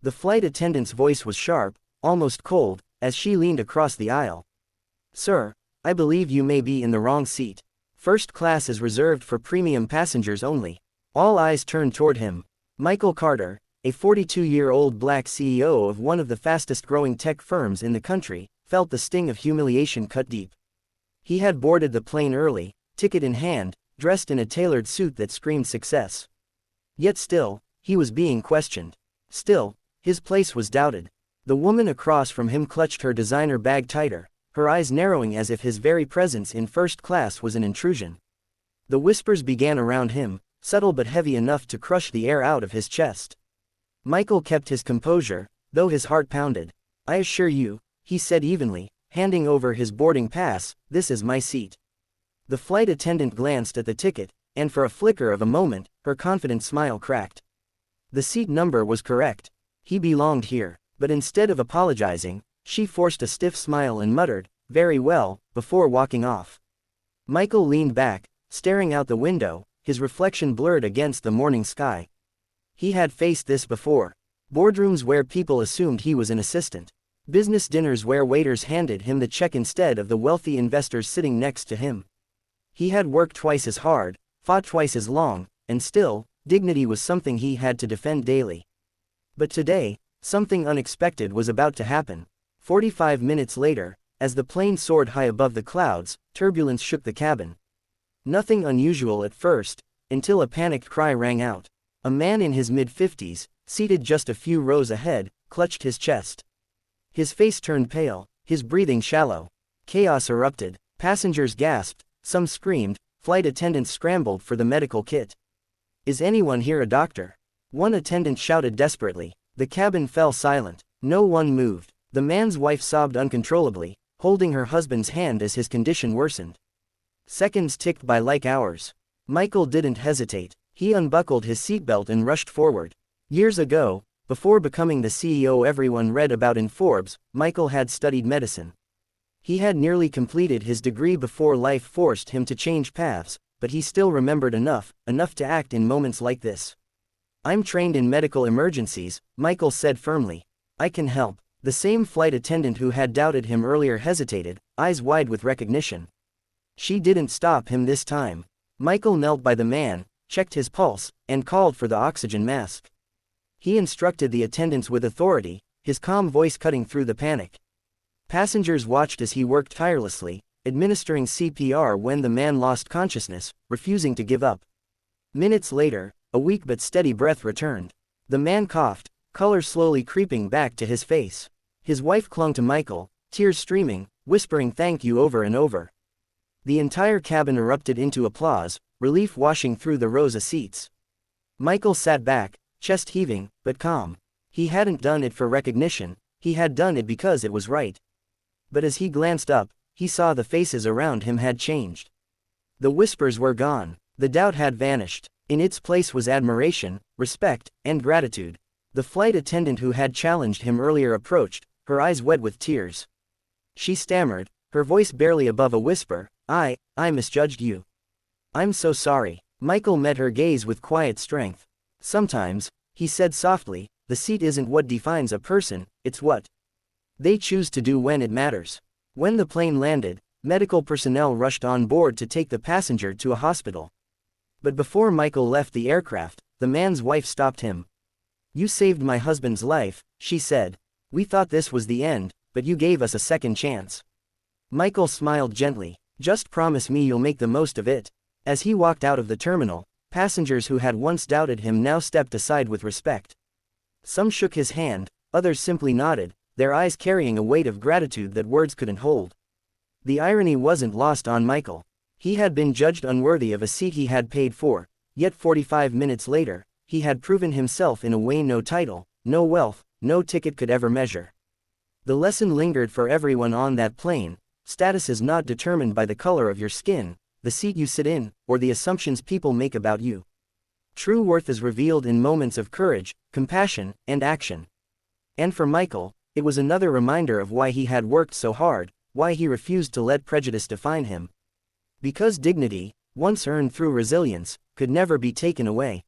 The flight attendant's voice was sharp, almost cold, as she leaned across the aisle. "Sir, I believe you may be in the wrong seat. First class is reserved for premium passengers only." All eyes turned toward him. Michael Carter, a 42-year-old black CEO of one of the fastest-growing tech firms in the country, felt the sting of humiliation cut deep. He had boarded the plane early, ticket in hand, dressed in a tailored suit that screamed success. Yet still, he was being questioned. Still, his place was doubted. The woman across from him clutched her designer bag tighter, her eyes narrowing as if his very presence in first class was an intrusion. The whispers began around him, subtle but heavy enough to crush the air out of his chest. Michael kept his composure, though his heart pounded. "I assure you," he said evenly, handing over his boarding pass, "this is my seat." The flight attendant glanced at the ticket, and for a flicker of a moment, her confident smile cracked. The seat number was correct. He belonged here, but instead of apologizing, she forced a stiff smile and muttered, "Very well," before walking off. Michael leaned back, staring out the window, his reflection blurred against the morning sky. He had faced this before. Boardrooms where people assumed he was an assistant. Business dinners where waiters handed him the check instead of the wealthy investors sitting next to him. He had worked twice as hard, fought twice as long, and still, dignity was something he had to defend daily. But today, something unexpected was about to happen. 45 minutes later, as the plane soared high above the clouds, turbulence shook the cabin. Nothing unusual at first, until a panicked cry rang out. A man in his mid-50s, seated just a few rows ahead, clutched his chest. His face turned pale, his breathing shallow. Chaos erupted. Passengers gasped, some screamed, flight attendants scrambled for the medical kit. "Is anyone here a doctor?" one attendant shouted desperately. The cabin fell silent. No one moved. The man's wife sobbed uncontrollably, holding her husband's hand as his condition worsened. Seconds ticked by like hours. Michael didn't hesitate. He unbuckled his seatbelt and rushed forward. Years ago, before becoming the CEO everyone read about in Forbes, Michael had studied medicine. He had nearly completed his degree before life forced him to change paths, but he still remembered enough to act in moments like this. "I'm trained in medical emergencies," Michael said firmly. "I can help." The same flight attendant who had doubted him earlier hesitated, eyes wide with recognition. She didn't stop him this time. Michael knelt by the man, checked his pulse, and called for the oxygen mask. He instructed the attendants with authority, his calm voice cutting through the panic. Passengers watched as he worked tirelessly, administering CPR when the man lost consciousness, refusing to give up. Minutes later, a weak but steady breath returned. The man coughed, color slowly creeping back to his face. His wife clung to Michael, tears streaming, whispering thank you over and over. The entire cabin erupted into applause, relief washing through the rows of seats. Michael sat back, chest heaving, but calm. He hadn't done it for recognition, he had done it because it was right. But as he glanced up, he saw the faces around him had changed. The whispers were gone, the doubt had vanished. In its place was admiration, respect, and gratitude. The flight attendant who had challenged him earlier approached, her eyes wet with tears. She stammered, her voice barely above a whisper, I misjudged you. I'm so sorry." Michael met her gaze with quiet strength. "Sometimes," he said softly, "the seat isn't what defines a person, it's what they choose to do when it matters." When the plane landed, medical personnel rushed on board to take the passenger to a hospital. But before Michael left the aircraft, the man's wife stopped him. "You saved my husband's life," she said. "We thought this was the end, but you gave us a second chance." Michael smiled gently. "Just promise me you'll make the most of it." As he walked out of the terminal, passengers who had once doubted him now stepped aside with respect. Some shook his hand, others simply nodded, their eyes carrying a weight of gratitude that words couldn't hold. The irony wasn't lost on Michael. He had been judged unworthy of a seat he had paid for, yet 45 minutes later, he had proven himself in a way no title, no wealth, no ticket could ever measure. The lesson lingered for everyone on that plane: status is not determined by the color of your skin, the seat you sit in, or the assumptions people make about you. True worth is revealed in moments of courage, compassion, and action. And for Michael, it was another reminder of why he had worked so hard, why he refused to let prejudice define him. Because dignity, once earned through resilience, could never be taken away.